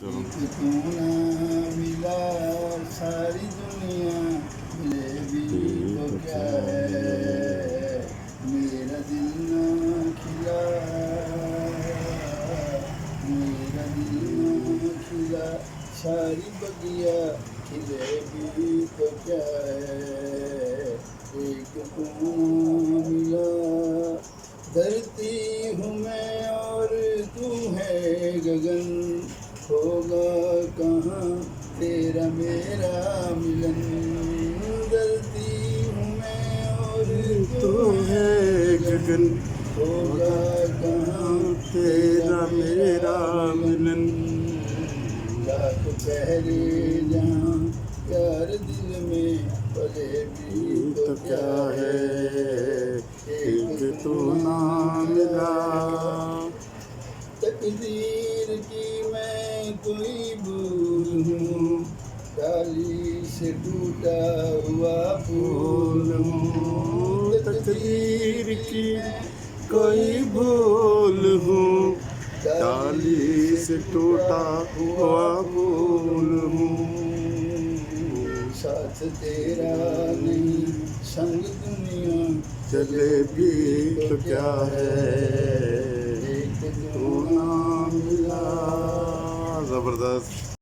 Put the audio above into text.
चलो तू ना मिला सारी दुनिया मिले भी तो क्या है, मेरा दिल ना खिला, मेरा दिल ना खिला सारी बगिया खिले भी तो क्या है, एक तू ना मिला। धरती हूँ मैं और तू है गगन, होगा कहाँ तेरा मेरा मिलन। धरती हूँ मैं और तू है गगन, होगा कहाँ तेरा मेरा मिलन। लाख पहले जहाँ प्यार दिल में पले भी तो क्या है, एक तू ना मिला। तकदीर की मैं कोई भूल हूँ, डाली से टूटा हुआ फूल हूँ। तकदीर की कोई भूल हूँ, डाली से टूटा हुआ फूल हूँ। साथ तेरा नहीं संग दुनिया चले भी तो क्या है, एक तू ना मिला। ज़बरदस्त।